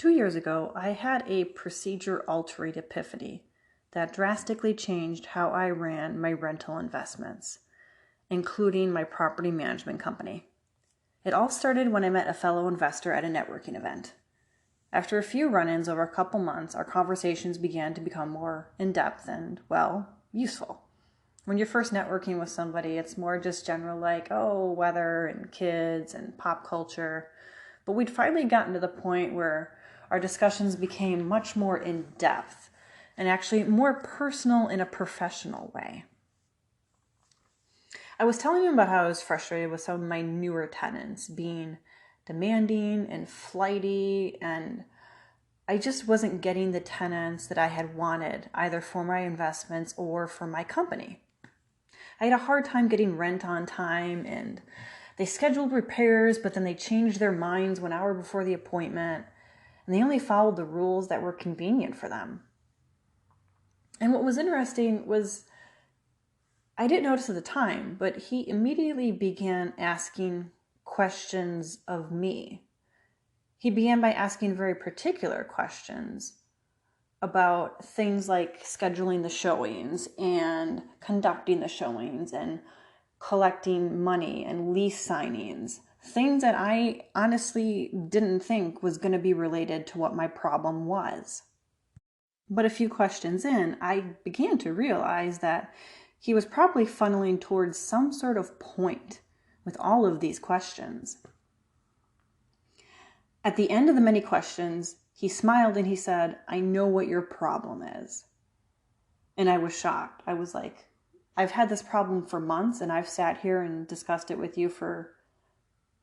2 years ago, I had a procedure-altering epiphany that drastically changed how I ran my rental investments, including my property management company. It all started when I met a fellow investor at a networking event. After a few run-ins over a couple months, our conversations began to become more in-depth and, well, useful. When you're first networking with somebody, it's more just general like, oh, weather and kids and pop culture. But we'd finally gotten to the point where our discussions became much more in-depth and actually more personal in a professional way. I was telling him about how I was frustrated with some of my newer tenants being demanding and flighty, and I just wasn't getting the tenants that I had wanted, either for my investments or for my company. I had a hard time getting rent on time, and they scheduled repairs, but then they changed their minds 1 hour before the appointment, and they only followed the rules that were convenient for them. And what was interesting was, I didn't notice at the time, but he immediately began asking questions of me. He began by asking very particular questions about things like scheduling the showings and conducting the showings and collecting money and lease signings, things that I honestly didn't think was going to be related to what my problem was. But a few questions in, I began to realize that he was probably funneling towards some sort of point with all of these questions. At the end of the many questions, he smiled and he said, "I know what your problem is." And I was shocked. I was like, I've had this problem for months and I've sat here and discussed it with you for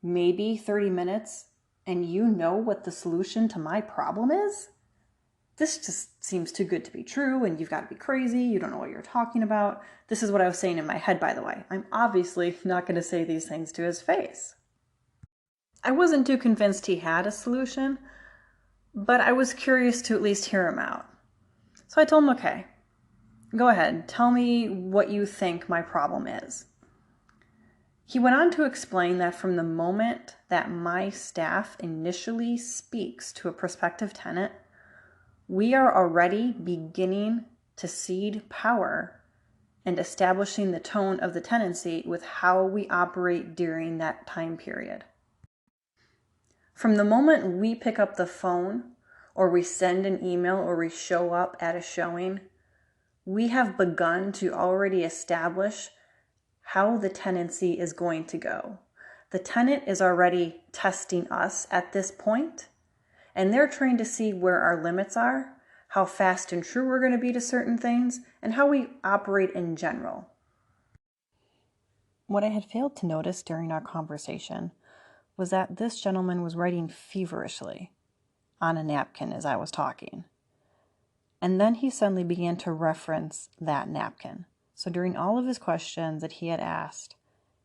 maybe 30 minutes and you know what the solution to my problem is? This just seems too good to be true and you've got to be crazy. You don't know what you're talking about. This is what I was saying in my head, by the way. I'm obviously not going to say these things to his face. I wasn't too convinced he had a solution, but I was curious to at least hear him out. So I told him, okay, go ahead, tell me what you think my problem is. He went on to explain that from the moment that my staff initially speaks to a prospective tenant, we are already beginning to cede power and establishing the tone of the tenancy with how we operate during that time period. From the moment we pick up the phone or we send an email or we show up at a showing, we have begun to already establish how the tenancy is going to go. The tenant is already testing us at this point, and they're trying to see where our limits are, how fast and true we're going to be to certain things, and how we operate in general. What I had failed to notice during our conversation was that this gentleman was writing feverishly on a napkin as I was talking. And then he suddenly began to reference that napkin. So during all of his questions that he had asked,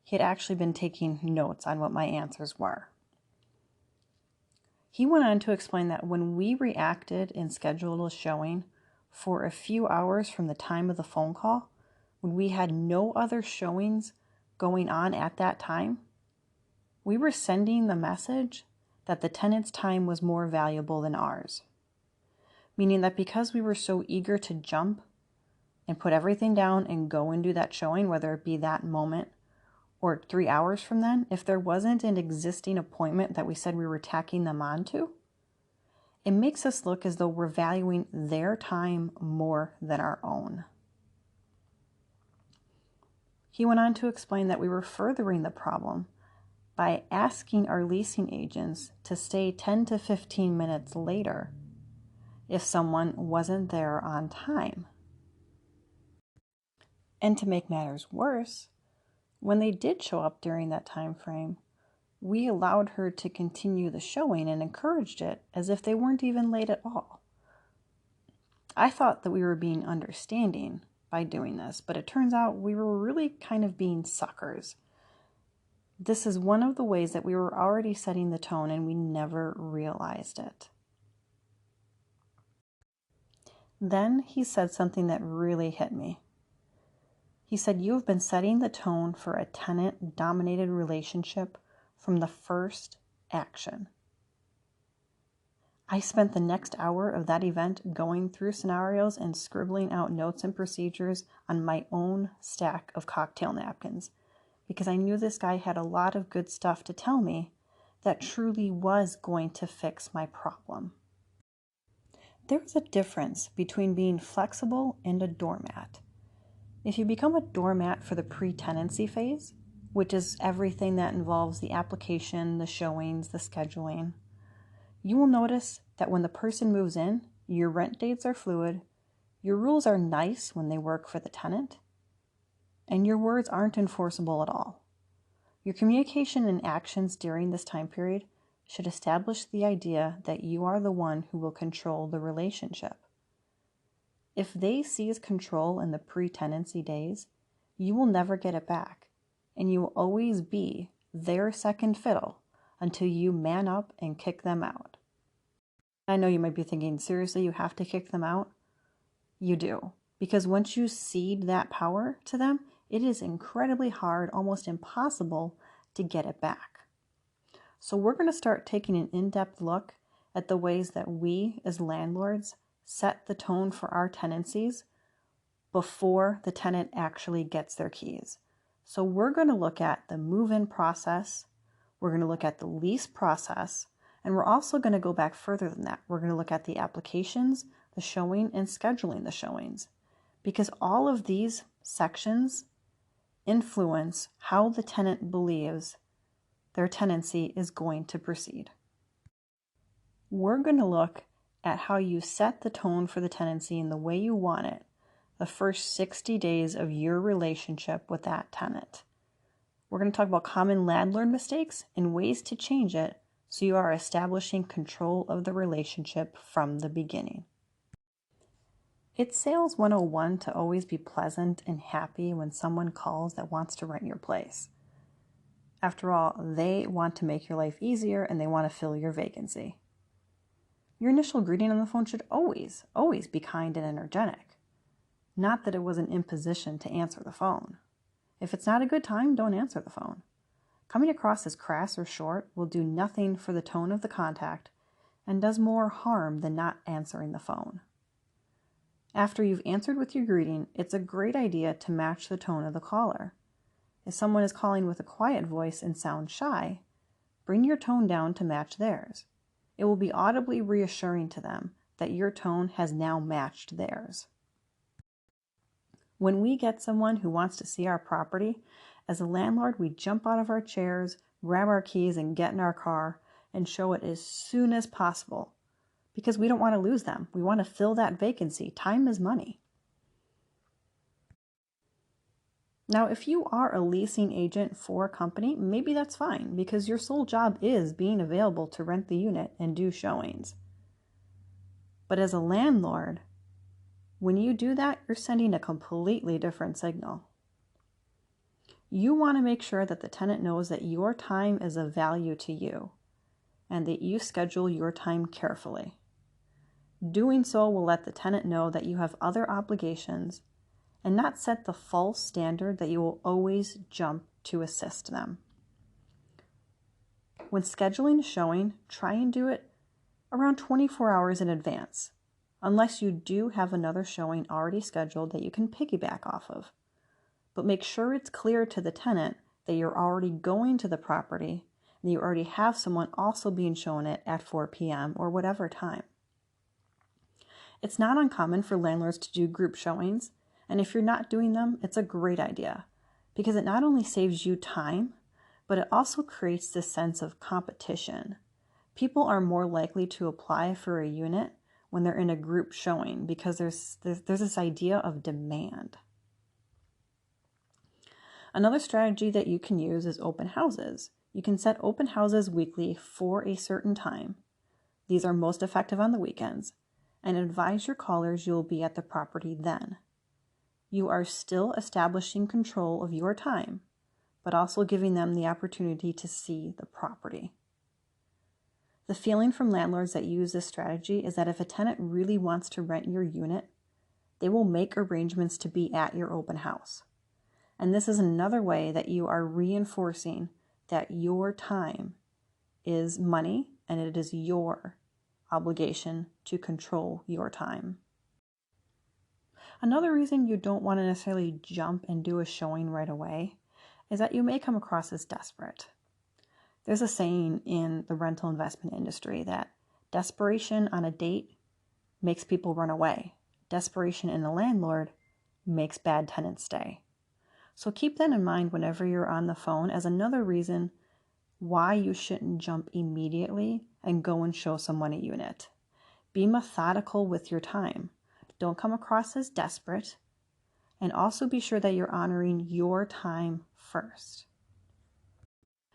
he had actually been taking notes on what my answers were. He went on to explain that when we reacted and scheduled a showing for a few hours from the time of the phone call, when we had no other showings going on at that time, we were sending the message that the tenant's time was more valuable than ours. Meaning that because we were so eager to jump and put everything down and go and do that showing, whether it be that moment or 3 hours from then, if there wasn't an existing appointment that we said we were tacking them onto, it makes us look as though we're valuing their time more than our own. He went on to explain that we were furthering the problem by asking our leasing agents to stay 10 to 15 minutes later if someone wasn't there on time. And to make matters worse, when they did show up during that time frame, we allowed her to continue the showing and encouraged it as if they weren't even late at all. I thought that we were being understanding by doing this, but it turns out we were really kind of being suckers. This is one of the ways that we were already setting the tone and we never realized it. Then he said something that really hit me. He said, "You have been setting the tone for a tenant-dominated relationship from the first action. I spent the next hour of that event going through scenarios and scribbling out notes and procedures on my own stack of cocktail napkins, because I knew this guy had a lot of good stuff to tell me that truly was going to fix my problem. There's a difference between being flexible and a doormat. If you become a doormat for the pre-tenancy phase, which is everything that involves the application, the showings, the scheduling, you will notice that when the person moves in, your rent dates are fluid, your rules are nice when they work for the tenant, and your words aren't enforceable at all. Your communication and actions during this time period should establish the idea that you are the one who will control the relationship. If they seize control in the pre-tenancy days, you will never get it back, and you will always be their second fiddle until you man up and kick them out. I know you might be thinking, seriously, you have to kick them out? You do, because once you cede that power to them, it is incredibly hard, almost impossible, to get it back. So we're going to start taking an in-depth look at the ways that we as landlords set the tone for our tenancies before the tenant actually gets their keys. So we're going to look at the move-in process, we're going to look at the lease process, and we're also going to go back further than that. We're going to look at the applications, the showing, and scheduling the showings, because all of these sections influence how the tenant believes their tenancy is going to proceed. We're going to look at how you set the tone for the tenancy in the way you want it the first 60 days of your relationship with that tenant. We're going to talk about common landlord mistakes and ways to change it so you are establishing control of the relationship from the beginning. It's sales 101 to always be pleasant and happy when someone calls that wants to rent your place. After all, they want to make your life easier and they want to fill your vacancy. Your initial greeting on the phone should always be kind and energetic. Not that it was an imposition to answer the phone. If it's not a good time, don't answer the phone. Coming across as crass or short will do nothing for the tone of the contact and does more harm than not answering the phone. After you've answered with your greeting, it's a great idea to match the tone of the caller. If someone is calling with a quiet voice and sounds shy, bring your tone down to match theirs. It will be audibly reassuring to them that your tone has now matched theirs. When we get someone who wants to see our property, as a landlord, we jump out of our chairs, grab our keys, and get in our car and show it as soon as possible because we don't want to lose them. We want to fill that vacancy. Time is money. Now, if you are a leasing agent for a company, maybe that's fine because your sole job is being available to rent the unit and do showings. But as a landlord, when you do that, you're sending a completely different signal. You want to make sure that the tenant knows that your time is of value to you and that you schedule your time carefully. Doing so will let the tenant know that you have other obligations and not set the false standard that you will always jump to assist them. When scheduling a showing, try and do it around 24 hours in advance, unless you do have another showing already scheduled that you can piggyback off of. But make sure it's clear to the tenant that you're already going to the property and you already have someone also being shown it at 4 p.m. or whatever time. It's not uncommon for landlords to do group showings, and if you're not doing them, it's a great idea because it not only saves you time, but it also creates this sense of competition. People are more likely to apply for a unit when they're in a group showing because there's this idea of demand. Another strategy that you can use is open houses. You can set open houses weekly for a certain time. These are most effective on the weekends, and advise your callers you'll be at the property then. You are still establishing control of your time, but also giving them the opportunity to see the property. The feeling from landlords that use this strategy is that if a tenant really wants to rent your unit, they will make arrangements to be at your open house. And this is another way that you are reinforcing that your time is money and it is your obligation to control your time. Another reason you don't want to necessarily jump and do a showing right away is that you may come across as desperate. There's a saying in the rental investment industry that desperation on a date makes people run away. Desperation in a landlord makes bad tenants stay. So keep that in mind whenever you're on the phone as another reason why you shouldn't jump immediately and go and show someone a unit. Be methodical with your time. Don't come across as desperate, and also be sure that you're honoring your time first.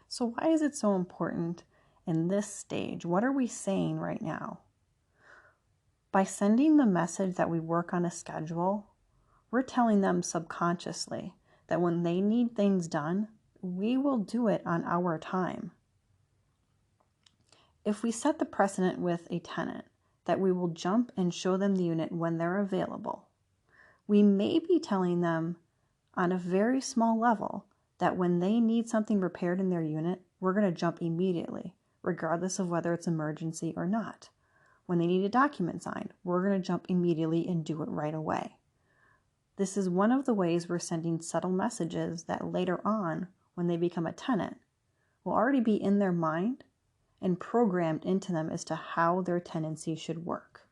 So why is it so important in this stage? What are we saying right now? By sending the message that we work on a schedule, we're telling them subconsciously that when they need things done, we will do it on our time. If we set the precedent with a tenant that we will jump and show them the unit when they're available, we may be telling them on a very small level that when they need something repaired in their unit, we're going to jump immediately, regardless of whether it's emergency or not. When they need a document signed, we're going to jump immediately and do it right away. This is one of the ways we're sending subtle messages that later on, when they become a tenant, will already be in their mind and programmed into them as to how their tenancy should work.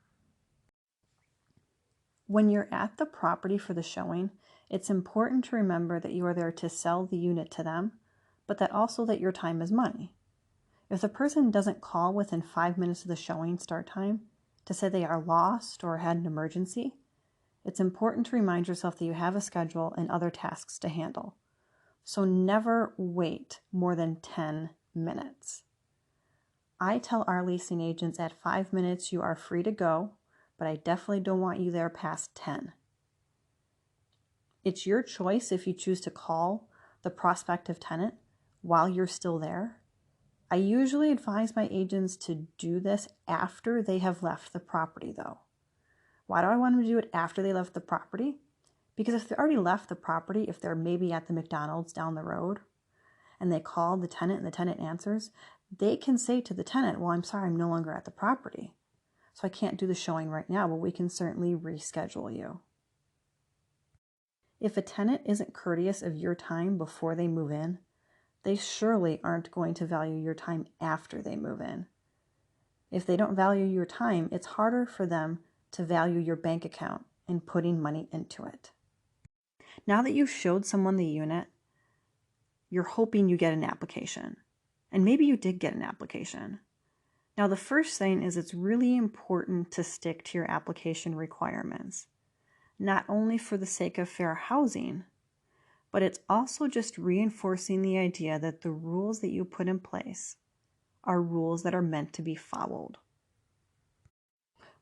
When you're at the property for the showing, it's important to remember that you are there to sell the unit to them, but that also that your time is money. If the person doesn't call within 5 minutes of the showing start time to say they are lost or had an emergency, it's important to remind yourself that you have a schedule and other tasks to handle. So never wait more than 10 minutes. I tell our leasing agents at 5 minutes you are free to go, but I definitely don't want you there past 10. It's your choice if you choose to call the prospective tenant while you're still there. I usually advise my agents to do this after they have left the property though. Why do I want them to do it after they left the property? Because if they already left the property, if they're maybe at the McDonald's down the road and they call the tenant and the tenant answers, they can say to the tenant, well, I'm sorry, I'm no longer at the property, so I can't do the showing right now, but we can certainly reschedule you. If a tenant isn't courteous of your time before they move in, they surely aren't going to value your time after they move in. If they don't value your time, it's harder for them to value your bank account and putting money into it. Now that you've showed someone the unit, you're hoping you get an application. And maybe you did get an application. Now the first thing is it's really important to stick to your application requirements, not only for the sake of fair housing, but it's also just reinforcing the idea that the rules that you put in place are rules that are meant to be followed.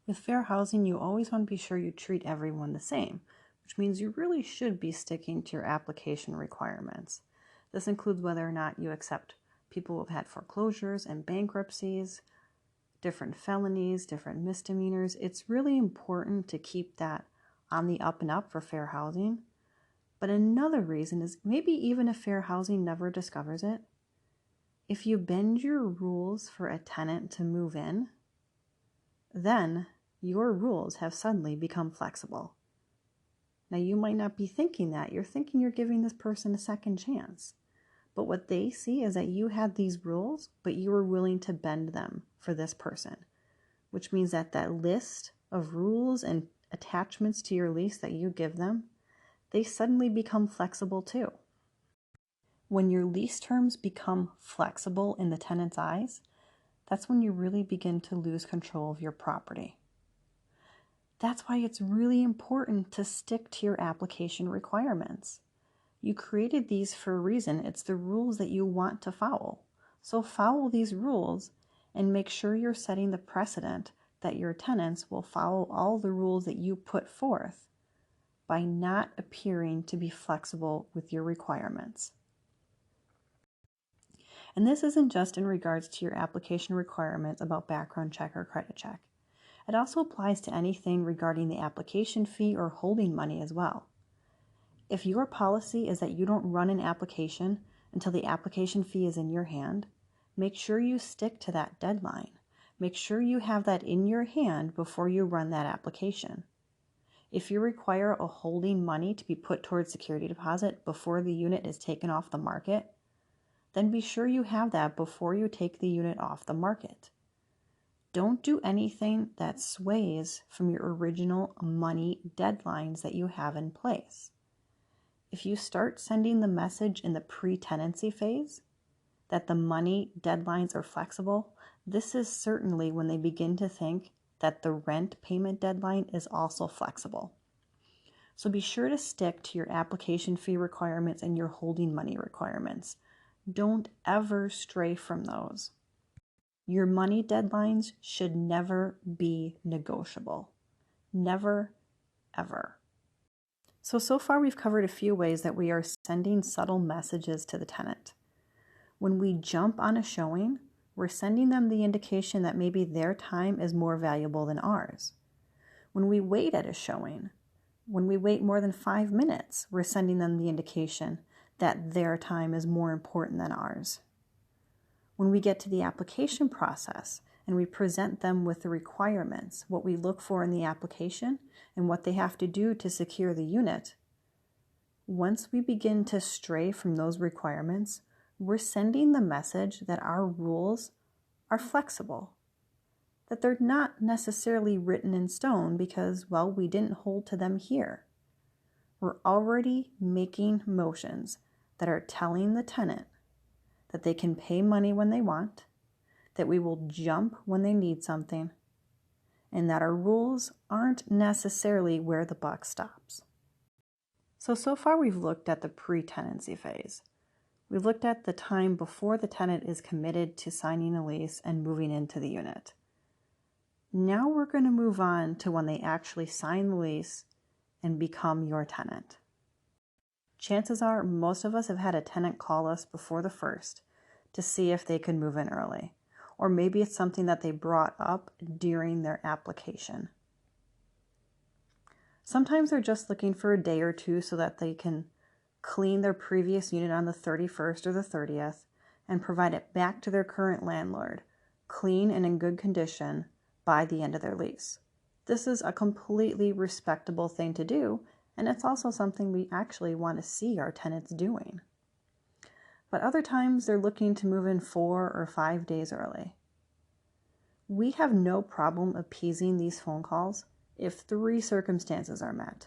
With fair housing, you always want to be sure you treat everyone the same, which means you really should be sticking to your application requirements. This includes whether or not you accept people who have had foreclosures and bankruptcies, different felonies, different misdemeanors. It's really important to keep that on the up and up for fair housing. But another reason is maybe even if fair housing never discovers it, if you bend your rules for a tenant to move in, then your rules have suddenly become flexible. Now you might not be thinking that. You're thinking you're giving this person a second chance. But what they see is that you had these rules, but you were willing to bend them for this person, which means that that list of rules and attachments to your lease that you give them, they suddenly become flexible too. When your lease terms become flexible in the tenant's eyes, that's when you really begin to lose control of your property. That's why it's really important to stick to your application requirements. You created these for a reason. It's the rules that you want to follow. So follow these rules and make sure you're setting the precedent that your tenants will follow all the rules that you put forth by not appearing to be flexible with your requirements. And this isn't just in regards to your application requirements about background check or credit check. It also applies to anything regarding the application fee or holding money as well. If your policy is that you don't run an application until the application fee is in your hand, make sure you stick to that deadline. Make sure you have that in your hand before you run that application. If you require a holding money to be put towards security deposit before the unit is taken off the market, then be sure you have that before you take the unit off the market. Don't do anything that sways from your original money deadlines that you have in place. If you start sending the message in the pre-tenancy phase that the money deadlines are flexible, this is certainly when they begin to think that the rent payment deadline is also flexible. So be sure to stick to your application fee requirements and your holding money requirements. Don't ever stray from those. Your money deadlines should never be negotiable. Never, ever. So far we've covered a few ways that we are sending subtle messages to the tenant. When we jump on a showing, we're sending them the indication that maybe their time is more valuable than ours. When we wait at a showing, when we wait more than 5 minutes, we're sending them the indication that their time is more important than ours. When we get to the application process and we present them with the requirements, what we look for in the application, and what they have to do to secure the unit, once we begin to stray from those requirements, we're sending the message that our rules are flexible, that they're not necessarily written in stone because, well, we didn't hold to them here. We're already making motions that are telling the tenant that they can pay money when they want, that we will jump when they need something, and that our rules aren't necessarily where the buck stops. So far we've looked at the pre-tenancy phase. We've looked at the time before the tenant is committed to signing a lease and moving into the unit. Now we're going to move on to when they actually sign the lease and become your tenant. Chances are most of us have had a tenant call us before the 1st to see if they could move in early, or maybe it's something that they brought up during their application. Sometimes they're just looking for a day or two so that they can clean their previous unit on the 31st or the 30th and provide it back to their current landlord, clean and in good condition, by the end of their lease. This is a completely respectable thing to do, and it's also something we actually want to see our tenants doing. But other times they're looking to move in 4 or 5 days early. We have no problem appeasing these phone calls if 3 circumstances are met.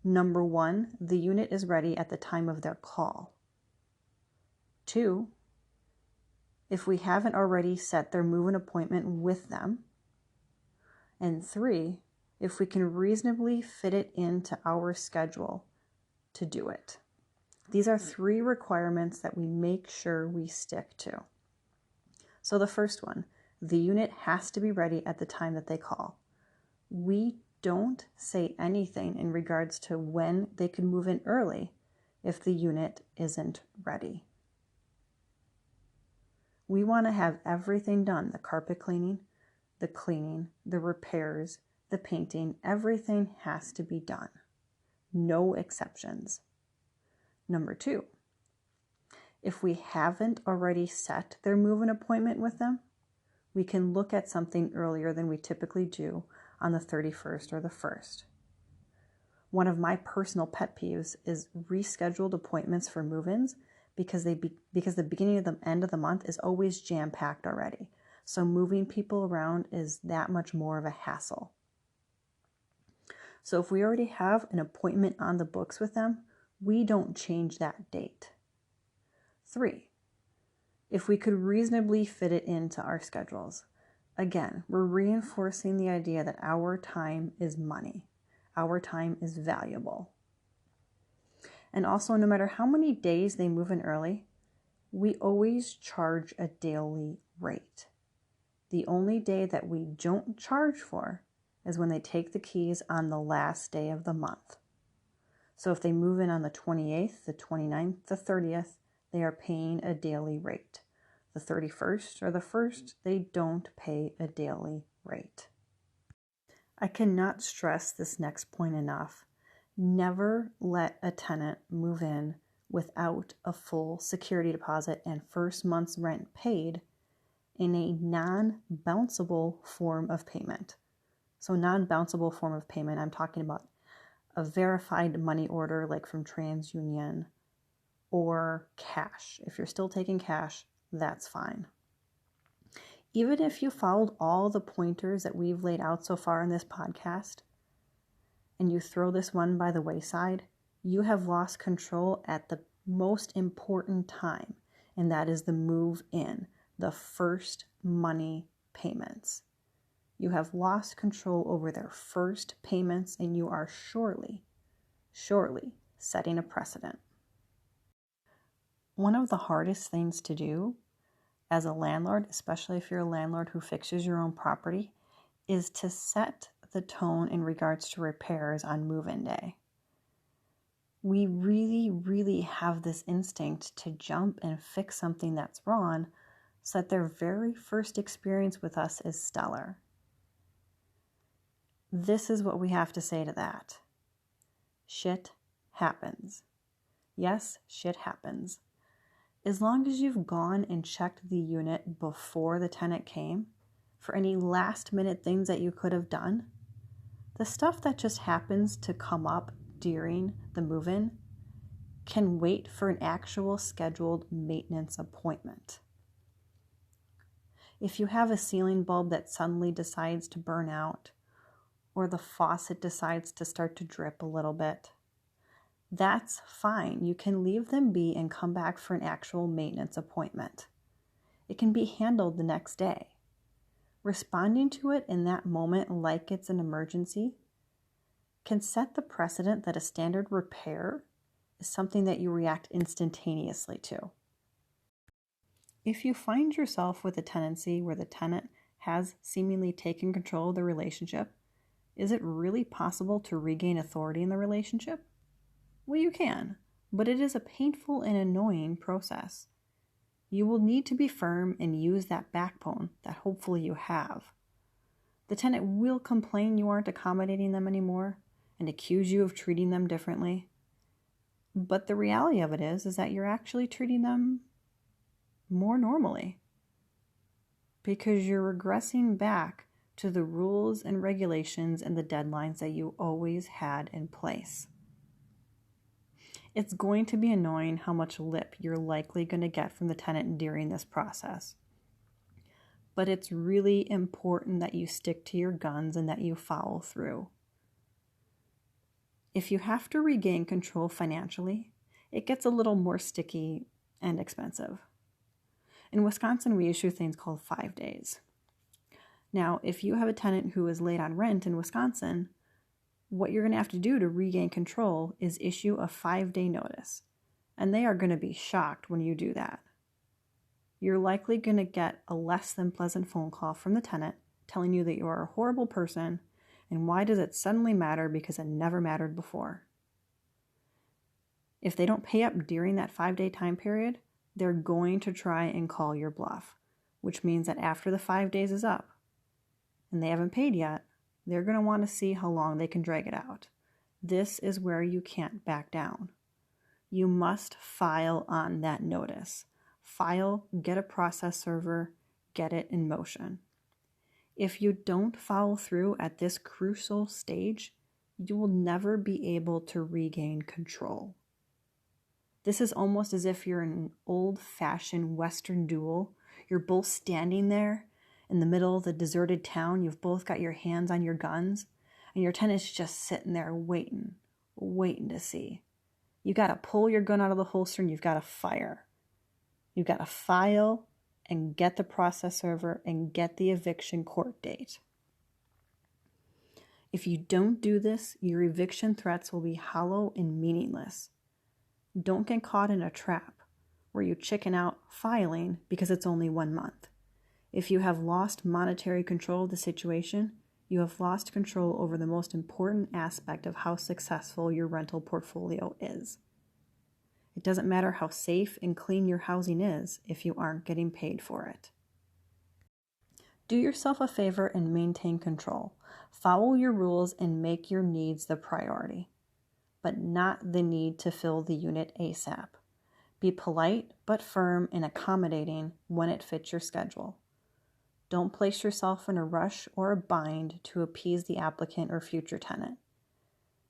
Number 1, the unit is ready at the time of their call. 2, if we haven't already set their move-in appointment with them. And 3, if we can reasonably fit it into our schedule to do it. These are 3 requirements that we make sure we stick to. So the first one, the unit has to be ready at the time that they call. We don't say anything in regards to when they could move in early if the unit isn't ready. We want to have everything done, the carpet cleaning, the repairs, the painting, everything has to be done. No exceptions. Number 2, if we haven't already set their move-in appointment with them, we can look at something earlier than we typically do on the 31st or the 1st. One of my personal pet peeves is rescheduled appointments for move-ins because the beginning of the end of the month is always jam-packed already. So moving people around is that much more of a hassle. So if we already have an appointment on the books with them, we don't change that date. 3, if we could reasonably fit it into our schedules. Again, we're reinforcing the idea that our time is money. Our time is valuable. And also, no matter how many days they move in early, we always charge a daily rate. The only day that we don't charge for is when they take the keys on the last day of the month. So if they move in on the 28th, the 29th, the 30th, they are paying a daily rate. The 31st or the 1st, they don't pay a daily rate. I cannot stress this next point enough. Never let a tenant move in without a full security deposit and first month's rent paid in a non-bounceable form of payment. So non-bounceable form of payment, I'm talking about a verified money order like from TransUnion or cash. If you're still taking cash, that's fine. Even if you followed all the pointers that we've laid out so far in this podcast and you throw this one by the wayside, you have lost control at the most important time, and that is the move in, the first money payments. You have lost control over their first payments, and you are surely setting a precedent. One of the hardest things to do as a landlord, especially if you're a landlord who fixes your own property, is to set the tone in regards to repairs on move-in day. We really have this instinct to jump and fix something that's wrong so that their very first experience with us is stellar. This is what we have to say to that. Shit happens. Yes, shit happens. As long as you've gone and checked the unit before the tenant came for any last minute things that you could have done, the stuff that just happens to come up during the move-in can wait for an actual scheduled maintenance appointment. If you have a ceiling bulb that suddenly decides to burn out, or the faucet decides to start to drip a little bit, that's fine. You can leave them be and come back for an actual maintenance appointment. It can be handled the next day. Responding to it in that moment like it's an emergency can set the precedent that a standard repair is something that you react instantaneously to. If you find yourself with a tenancy where the tenant has seemingly taken control of the relationship, is it really possible to regain authority in the relationship? Well, you can, but it is a painful and annoying process. You will need to be firm and use that backbone that hopefully you have. The tenant will complain you aren't accommodating them anymore and accuse you of treating them differently. But the reality of it is that you're actually treating them more normally because you're regressing back to the rules and regulations and the deadlines that you always had in place. It's going to be annoying how much lip you're likely going to get from the tenant during this process. But it's really important that you stick to your guns and that you follow through. If you have to regain control financially, it gets a little more sticky and expensive. In Wisconsin, we issue things called 5 days. Now, if you have a tenant who is late on rent in Wisconsin, what you're going to have to do to regain control is issue a 5-day notice. And they are going to be shocked when you do that. You're likely going to get a less than pleasant phone call from the tenant telling you that you are a horrible person and why does it suddenly matter because it never mattered before. If they don't pay up during that 5-day time period, they're going to try and call your bluff, which means that after the 5 days is up and they haven't paid yet, they're going to want to see how long they can drag it out. This is where you can't back down. You must file on that notice. File, get a process server, get it in motion. If you don't follow through at this crucial stage, you will never be able to regain control. This is almost as if you're in an old-fashioned Western duel. You're both standing there in the middle of the deserted town. You've both got your hands on your guns, and your tenant's just sitting there waiting to see. You got to pull your gun out of the holster and you've got to fire. You've got to file and get the process server and get the eviction court date. If you don't do this, your eviction threats will be hollow and meaningless. Don't get caught in a trap where you chicken out filing because it's only 1 month. If you have lost monetary control of the situation, you have lost control over the most important aspect of how successful your rental portfolio is. It doesn't matter how safe and clean your housing is if you aren't getting paid for it. Do yourself a favor and maintain control. Follow your rules and make your needs the priority, but not the need to fill the unit ASAP. Be polite but firm and accommodating when it fits your schedule. Don't place yourself in a rush or a bind to appease the applicant or future tenant.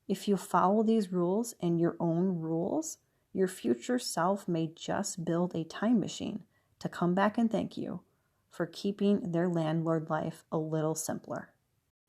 If you follow these rules and your own rules, your future self may just build a time machine to come back and thank you for keeping their landlord life a little simpler.